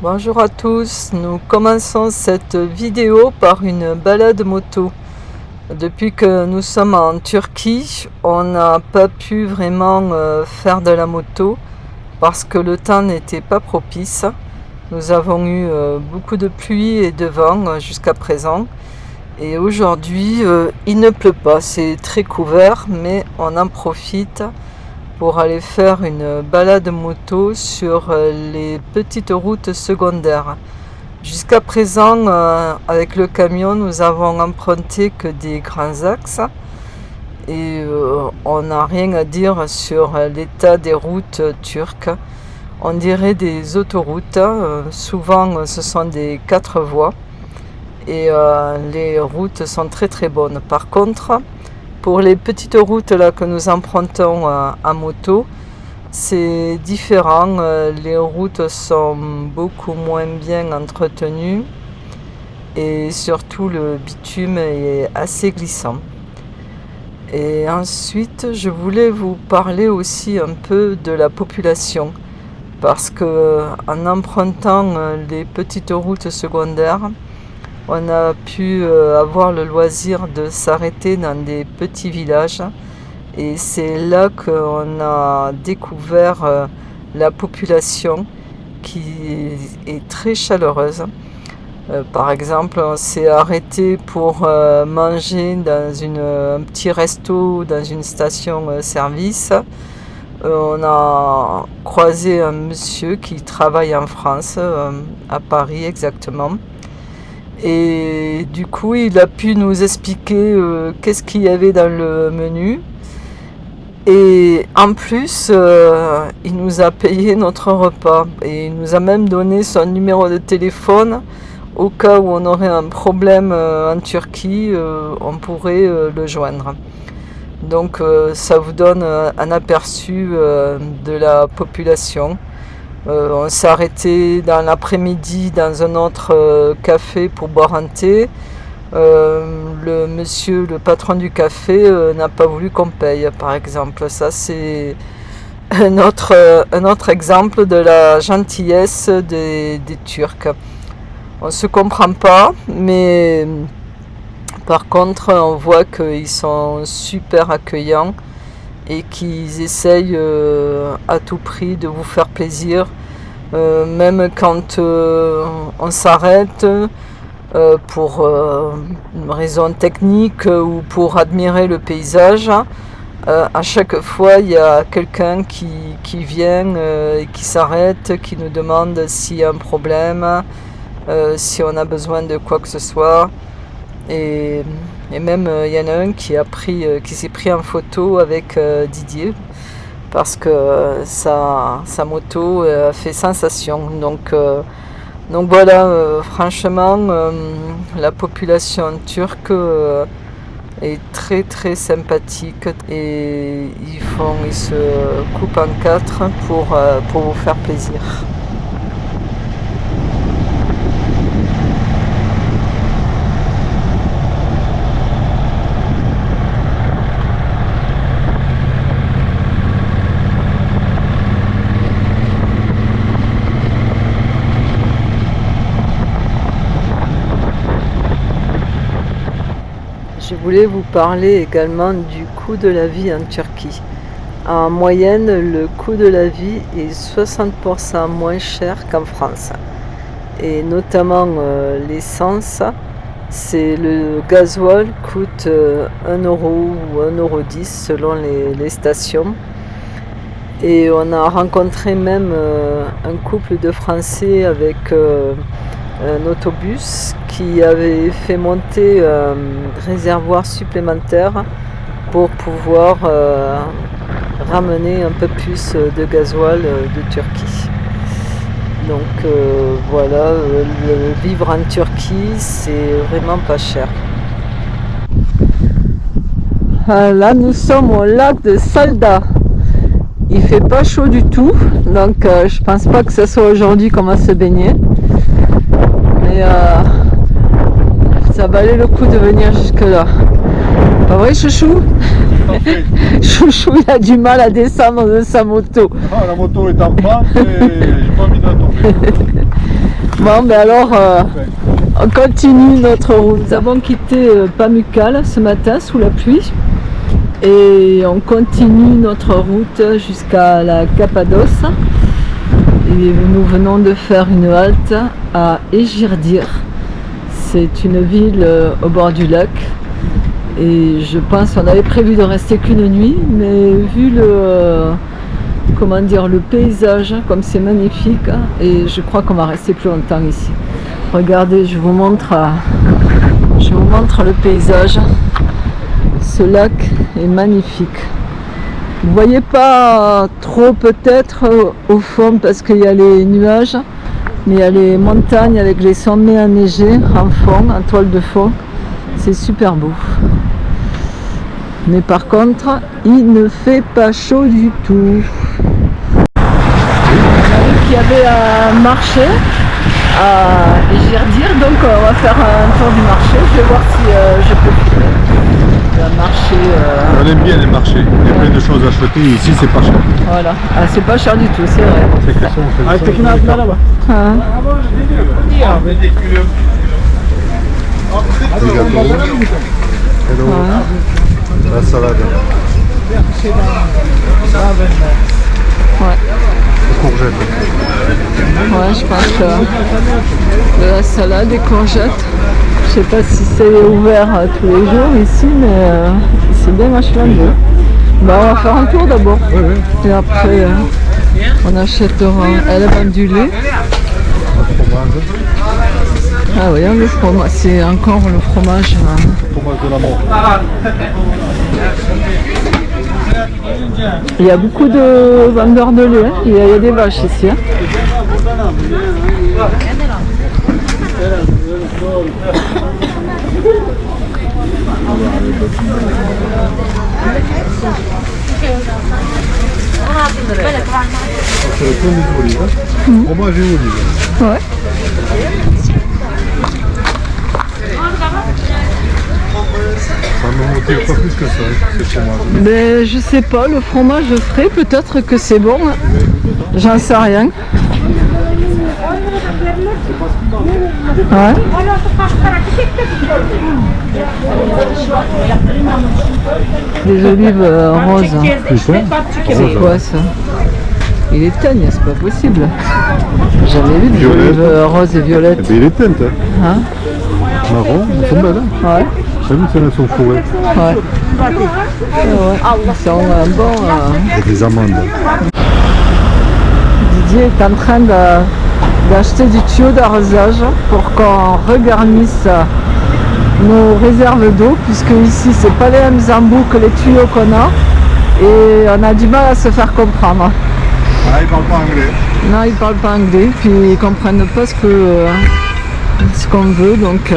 Bonjour à tous, nous commençons cette vidéo par une balade moto. Depuis que nous sommes en Turquie, on n'a pas pu vraiment faire de la moto parce que le temps n'était pas propice. Nous avons eu beaucoup de pluie et de vent jusqu'à présent. Et aujourd'hui, il ne pleut pas, c'est très couvert, mais on en profite pour aller faire une balade moto sur les petites routes secondaires. Jusqu'à présent, avec le camion, nous avons emprunté que des grands axes et on n'a rien à dire sur l'état des routes turques. On dirait des autoroutes, souvent ce sont des 4 voies et les routes sont très très bonnes. Par contre, pour les petites routes là que nous empruntons à moto, c'est différent. Les routes sont beaucoup moins bien entretenues et surtout le bitume est assez glissant. Et ensuite, je voulais vous parler aussi un peu de la population parce que en empruntant les petites routes secondaires, on a pu avoir le loisir de s'arrêter dans des petits villages et c'est là qu'on a découvert la population qui est très chaleureuse. Par exemple, on s'est arrêté pour manger dans un petit resto, dans une station-service. On a croisé un monsieur qui travaille en France, à Paris exactement. Et du coup, il a pu nous expliquer qu'est-ce qu'il y avait dans le menu. Et en plus, il nous a payé notre repas. Et il nous a même donné son numéro de téléphone. Au cas où on aurait un problème en Turquie, on pourrait le joindre. Donc ça vous donne un aperçu de la population. On s'est arrêté dans l'après-midi dans un autre café pour boire un thé. Le monsieur, le patron du café, n'a pas voulu qu'on paye, par exemple. Ça, c'est un autre exemple de la gentillesse des Turcs. On ne se comprend pas, mais par contre, on voit qu'ils sont super accueillants et qu'ils essayent à tout prix de vous faire plaisir, même quand on s'arrête pour une raison technique ou pour admirer le paysage. À chaque fois, il y a quelqu'un qui vient et qui s'arrête, qui nous demande s'il y a un problème, si on a besoin de quoi que ce soit. Et même il y en a un qui s'est pris en photo avec Didier parce que sa moto a fait sensation. Donc voilà, franchement, la population turque est très très sympathique et ils se coupent en 4 pour vous faire plaisir. Je voulais vous parler également du coût de la vie en Turquie. En moyenne, le coût de la vie est 60% moins cher qu'en France. Et notamment l'essence, le gasoil coûte 1 euro ou 1,10 € selon les stations. Et on a rencontré même un couple de Français avec un autobus qui avait fait monter un réservoir supplémentaire pour pouvoir ramener un peu plus de gasoil de Turquie. Donc voilà, vivre en Turquie, c'est vraiment pas cher. Là, nous sommes au lac de Salda. Il fait pas chaud du tout, donc je pense pas que ce soit aujourd'hui qu'on va se baigner. Mais ça valait le coup de venir jusque là. Pas vrai, chouchou? Chouchou, il a du mal à descendre de sa moto. Ah, la moto est en panne et j'ai pas envie de la tomber. Bon, ben alors, on continue notre route. Nous avons quitté Pamukkale ce matin sous la pluie et on continue notre route jusqu'à la Cappadoce. Et nous venons de faire une halte à Ejirdir. C'est une ville au bord du lac. Et je pense qu'on avait prévu de rester qu'une nuit, mais vu le paysage, comme c'est magnifique, et je crois qu'on va rester plus longtemps ici. Regardez, je vous montre le paysage. Ce lac est magnifique. Vous voyez pas trop peut-être au fond parce qu'il y a les nuages, mais il y a les montagnes avec les sommets enneigés en fond, en toile de fond. C'est super beau. Mais par contre, il ne fait pas chaud du tout. On a vu qu'il y avait un marché à Ejirdir, donc on va faire un tour du marché. Je vais voir si je peux filmer. Un marché. On aime bien les marchés, il y a plein de choses à acheter. Ici, c'est pas cher. Voilà, ah, c'est pas cher du tout, c'est vrai. C'est question, on fait ça. Ah. Des gâteaux. Hello. La salade. Ouais. Les courgettes. Ouais, je pense que de la salade, des courgettes. Je sais pas si c'est ouvert tous les jours ici, mais c'est bien vachement beau. Bah, on va faire un tour d'abord. Oui, oui. Et après, on achètera. Elle vend du lait. Ah oui, le fromage, c'est encore le fromage. Fromage de la mort. Il y a beaucoup de vendeurs de lait, il y a des vaches ici. C'est le premier d'olive. Fromage et olive. Ouais. Ça ne motive pas plus que ça, ce fromage. Mais je sais pas, le fromage frais, peut-être que c'est bon. J'en sais rien. Ouais. Des olives roses. C'est quoi ça? Il est teigne, c'est pas possible. J'avais vu des olives roses et violettes. Eh bien, il est teinte. Hein? Marron, elles sont belles. Hein? Ouais. T'as vu, celles-là sont fourrées. Ouais. Ouais. Ils sont bons. Avec des amandes. Didier est en train d'acheter du tuyau d'arrosage pour qu'on regarnisse nos réserves d'eau, puisque ici c'est pas les mêmes embouts que les tuyaux qu'on a et on a du mal à se faire comprendre. Ah, ils parlent pas anglais. Non, ils parlent pas anglais, puis ils comprennent pas ce qu'on veut, donc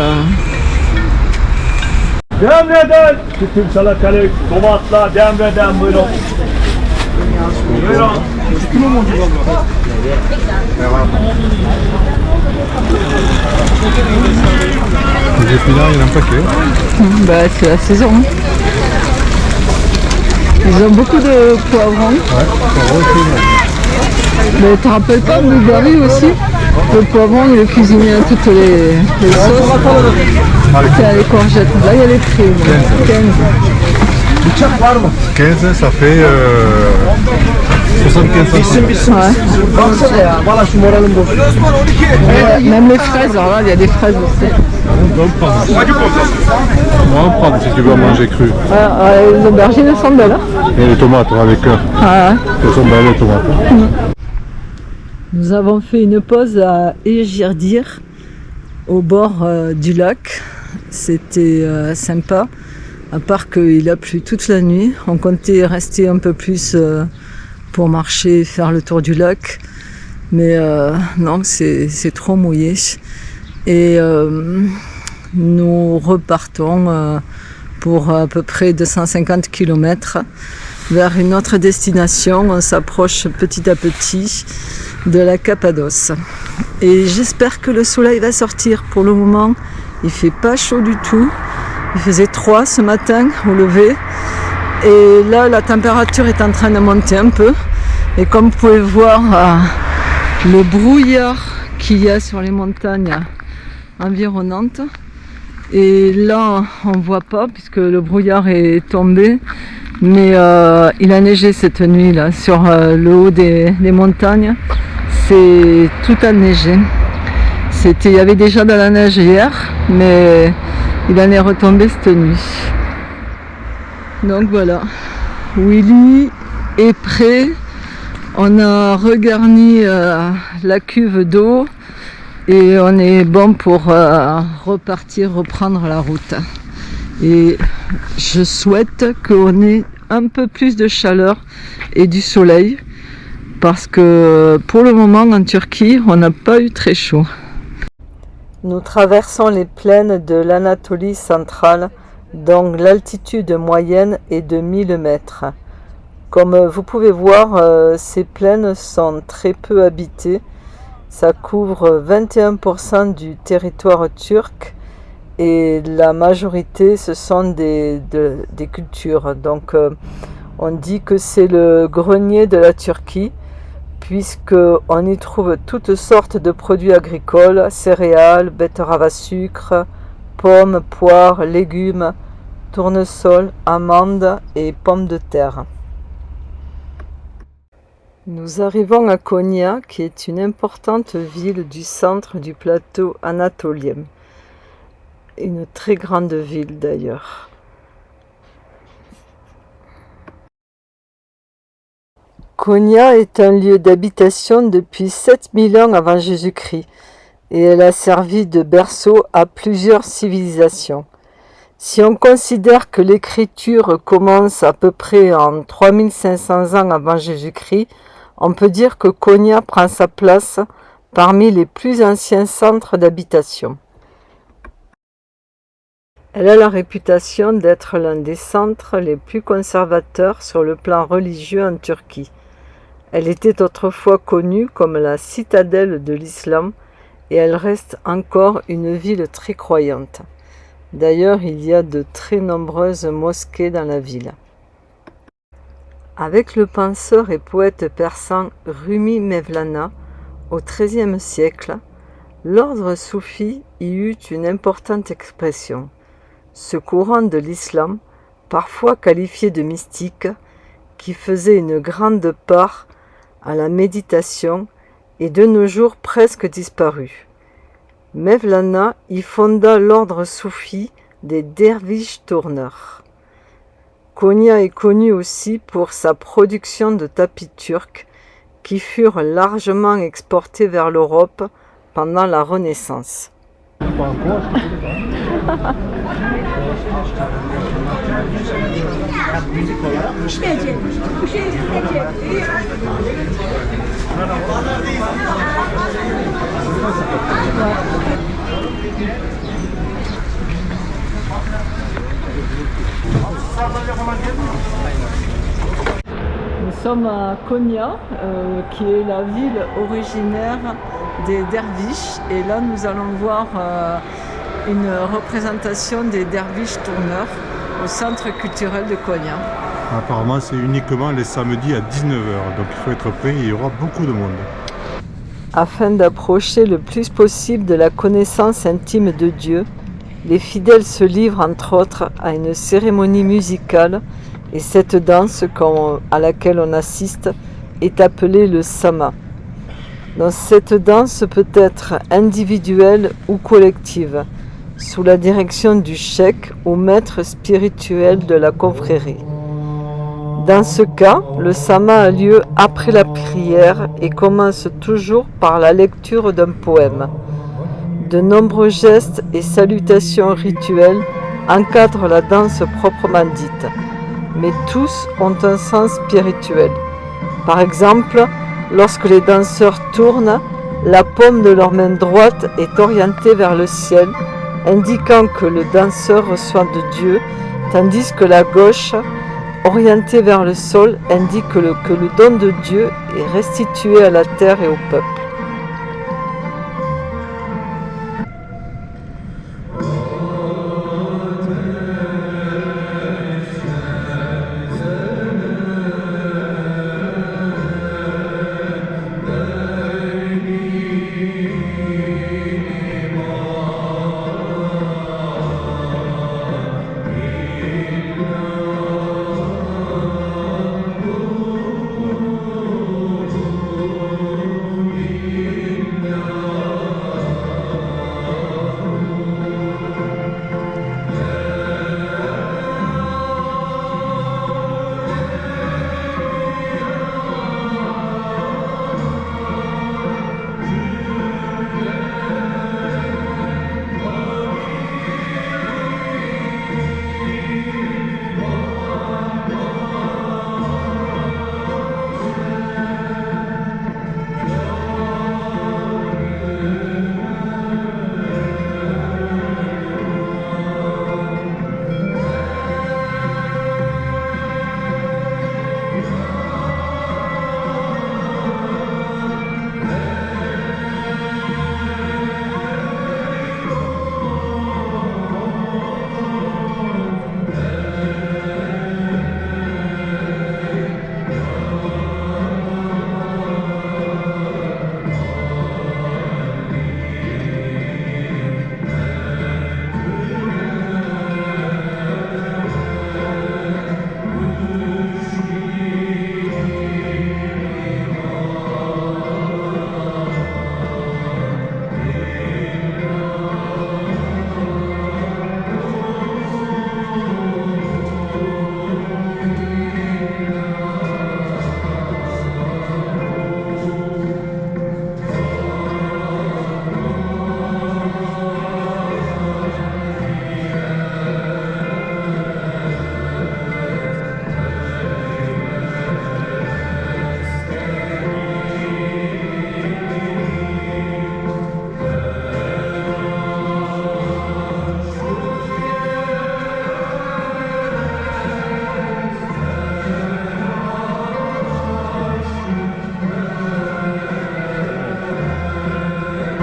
Demreden bütün salatalık, domatlar demreden buyurun. Buyurun. Les épinards, il y en a un paquet. bah, c'est la saison. Ils ont beaucoup de poivrons. Ouais, poivrons et fruits. Mais tu te rappelles pas de Bulgarie aussi? Le poivron, il est cuisiné à toutes les sauces. Tiens, les courgettes. Là, il y a les prix. 15, ça fait 75 centimes. Ouais. Même les fraises, alors là, il y a des fraises aussi. On va en prendre si tu veux manger cru. Les aubergines sont belles. Et les tomates avec cœur. Elles sont belles les tomates. Nous avons fait une pause à Ejirdir, au bord du lac. C'était sympa, à part qu'il a plu toute la nuit. On comptait rester un peu plus pour marcher, faire le tour du lac. Mais non, c'est trop mouillé. Et nous repartons pour à peu près 250 km vers une autre destination. On s'approche petit à petit de la Cappadoce. Et j'espère que le soleil va sortir. Pour le moment, il fait pas chaud du tout. Il faisait 3 ce matin au lever. Et là, la température est en train de monter un peu. Et comme vous pouvez voir, le brouillard qu'il y a sur les montagnes environnantes. Et là, on ne voit pas puisque le brouillard est tombé, mais il a neigé cette nuit là sur le haut des montagnes. C'est tout enneigé. Il y avait déjà de la neige hier, mais il en est retombé cette nuit. Donc voilà, Willy est prêt. On a regarni la cuve d'eau et on est bon pour reprendre la route. Et je souhaite qu'on ait un peu plus de chaleur et du soleil parce que pour le moment en Turquie, on n'a pas eu très chaud. Nous traversons les plaines de l'Anatolie centrale, dont l'altitude moyenne est de 1000 mètres. Comme vous pouvez voir, ces plaines sont très peu habitées. Ça couvre 21% du territoire turc et la majorité ce sont des cultures. Donc on dit que c'est le grenier de la Turquie, puisqu'on y trouve toutes sortes de produits agricoles, céréales, betteraves à sucre, pommes, poires, légumes, tournesols, amandes et pommes de terre. Nous arrivons à Konya, qui est une importante ville du centre du plateau anatolien. Une très grande ville d'ailleurs. Konya est un lieu d'habitation depuis 7000 ans avant Jésus-Christ et elle a servi de berceau à plusieurs civilisations. Si on considère que l'écriture commence à peu près en 3500 ans avant Jésus-Christ, on peut dire que Konya prend sa place parmi les plus anciens centres d'habitation. Elle a la réputation d'être l'un des centres les plus conservateurs sur le plan religieux en Turquie. Elle était autrefois connue comme la citadelle de l'islam et elle reste encore une ville très croyante. D'ailleurs, il y a de très nombreuses mosquées dans la ville. Avec le penseur et poète persan Rumi Mevlana, au XIIIe siècle, l'ordre soufi y eut une importante expression. Ce courant de l'islam, parfois qualifié de mystique, qui faisait une grande part à la méditation, est de nos jours presque disparu. Mevlana y fonda l'ordre soufi des derviches tourneurs. Konya est connue aussi pour sa production de tapis turcs qui furent largement exportés vers l'Europe pendant la Renaissance. Nous sommes à Konya, qui est la ville originaire des derviches, et là nous allons voir une représentation des derviches tourneurs au centre culturel de Konya. Apparemment, c'est uniquement les samedis à 19h, donc il faut être prêt, il y aura beaucoup de monde. Afin d'approcher le plus possible de la connaissance intime de Dieu, les fidèles se livrent entre autres à une cérémonie musicale et cette danse à laquelle on assiste est appelée le sama. Donc, cette danse peut être individuelle ou collective, sous la direction du cheikh ou maître spirituel de la confrérie. Dans ce cas, le sama a lieu après la prière et commence toujours par la lecture d'un poème. De nombreux gestes et salutations rituelles encadrent la danse proprement dite, mais tous ont un sens spirituel. Par exemple, lorsque les danseurs tournent, la paume de leur main droite est orientée vers le ciel, indiquant que le danseur reçoit de Dieu, tandis que la gauche, orientée vers le sol, indique que le don de Dieu est restitué à la terre et au peuple.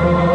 Amin.